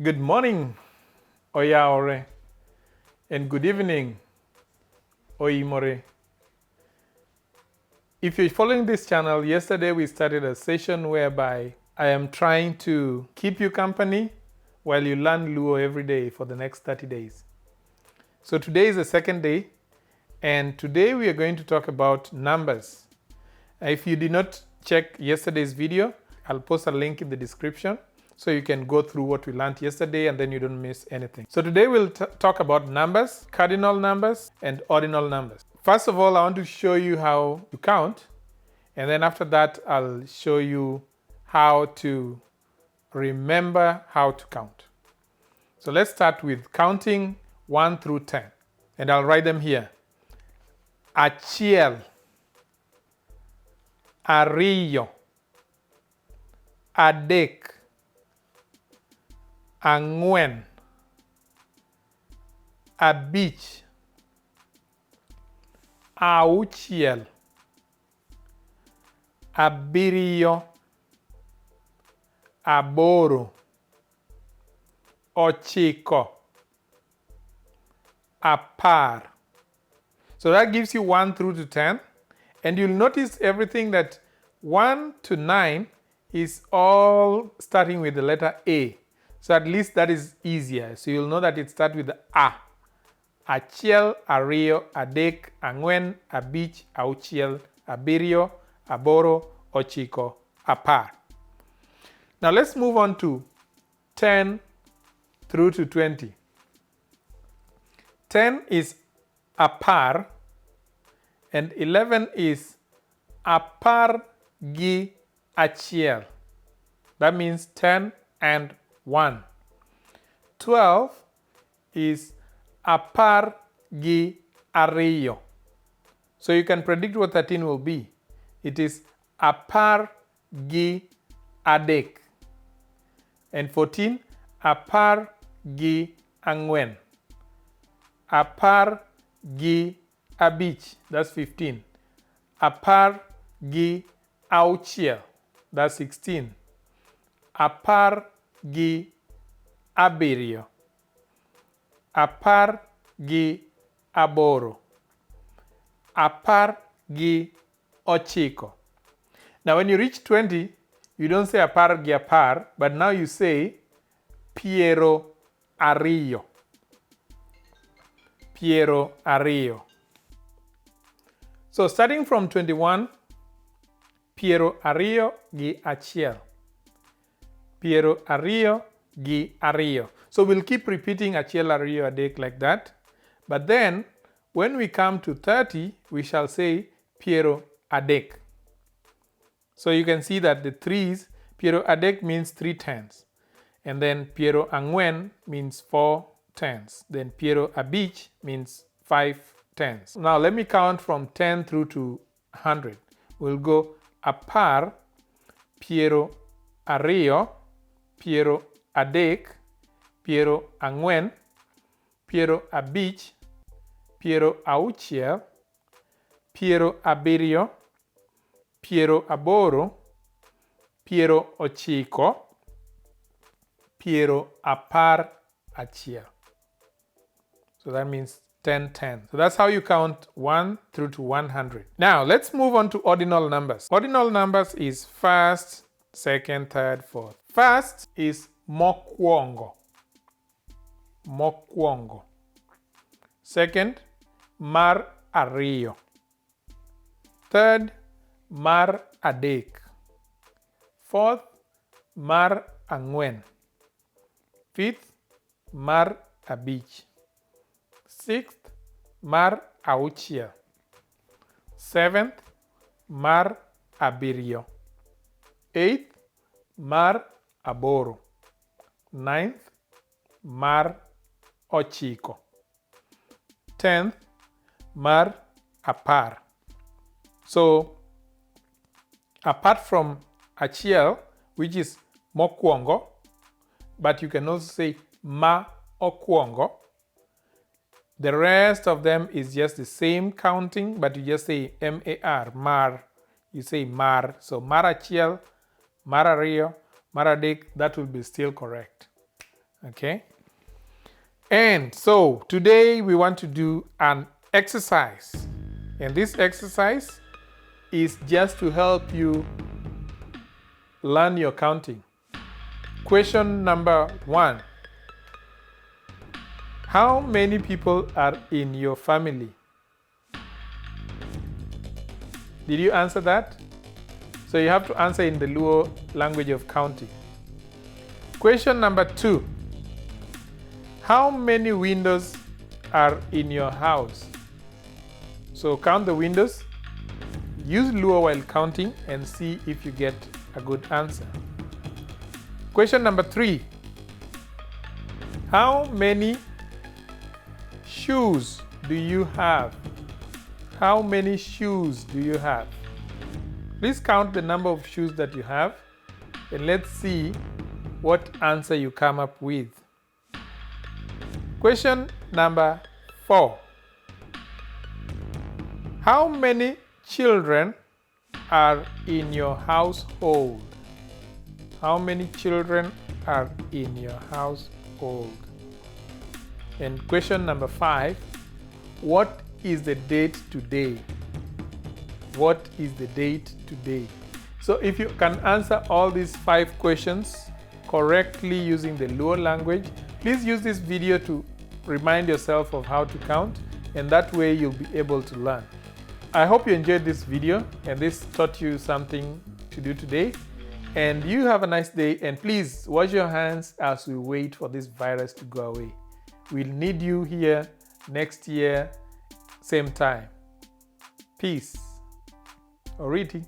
Good morning, Oyaore, and good evening, Oimore. If you're following this channel, yesterday we started a session whereby I am trying to keep you company while you learn Luo every day for the next 30 days. So today is the second day, and today we are going to talk about numbers. If you did not check yesterday's video, I'll post a link in the description so you can go through what we learned yesterday and then you don't miss anything. So today we'll talk about numbers, cardinal numbers, and ordinal numbers. First of all, I want to show you how to count, and then after that, I'll show you how to remember how to count. So let's start with counting 1 through 10, and I'll write them here. Achiel, ariyo, adek, ang'wen, abich, auchiel, abiriyo, aboro, ochiko, apar. So that gives you 1 through to 10. And you'll notice everything that 1 to 9 is all starting with the letter A. So at least that is easier. So you'll know that it starts with the A. Achiel, ariyo, adek, ang'wen, abich, auchiel, abiriyo, aboro, ochiko, apar. Now let's move on to 10 through to 20. 10 is apar, and 11 is apar gi achiel. That means 10 and 1. 12 is apar gi ariyo. So you can predict what 13 will be. It is apar gi adek. And 14, apar gi ang'wen. Apar gi abich, that's 15. Apar gi auchiel, that's 16. Apar gi abiriyo. Apar gi aboro. Apar gi ochiko. Now when you reach 20, you don't say apar gi apar, but now you say piero ariyo. Piero ariyo. So starting from 21, piero ariyo gi achiel. Piero ariyo gi ariyo. So we'll keep repeating achiel, ariyo, adek like that. But then when we come to 30, we shall say piero adek. So you can see that the threes, piero adek means 3 tens. And then piero ang'wen means 4 tens. Then piero abich means 5 tens. Now let me count from 10 through to 100. We'll go apar, piero ariyo, piero adek, piero ang'wen, piero abich, piero auchiel, piero abiriyo, piero aboro, piero ochiko, piero apar achiel. So that means 10, 10. So that's how you count 1 through to 100. Now let's move on to ordinal numbers. Ordinal numbers is first, second, third, fourth. First is mokwongo. Mokwongo. Second, mar ariyo. Third, mar adek. Fourth, mar ang'wen. Fifth, mar abich. Sixth, mar auchiel. Seventh, mar abiriyo. Eighth, mar aboro. Ninth, mar ochiko. 10th, mar apar. So apart from achiel, which is mokwongo, but you can also say ma okwongo, the rest of them is just the same counting, but you just say mar, mar. You say mar. So mar achiel, mar ariyo, mar adek, that will be still correct. Okay? And so today we want to do an exercise. And this exercise is just to help you learn your counting. Question number 1. How many people are in your family? Did you answer that? So you have to answer in the Luo language of counting. Question number 2. How many windows are in your house? So count the windows. Use Luo while counting and see if you get a good answer. Question number 3. How many shoes do you have? How many shoes do you have? Please count the number of shoes that you have and let's see what answer you come up with. Question number 4. How many children are in your household? How many children are in your household? And question number 5. What is the date today? What is the date today? So if you can answer all these 5 questions correctly using the Luo language, please use this video to remind yourself of how to count, and that way you'll be able to learn. I hope you enjoyed this video and this taught you something to do today. And you have a nice day, and please wash your hands as we wait for this virus to go away. We'll need you here next year, same time. Peace. Oriti.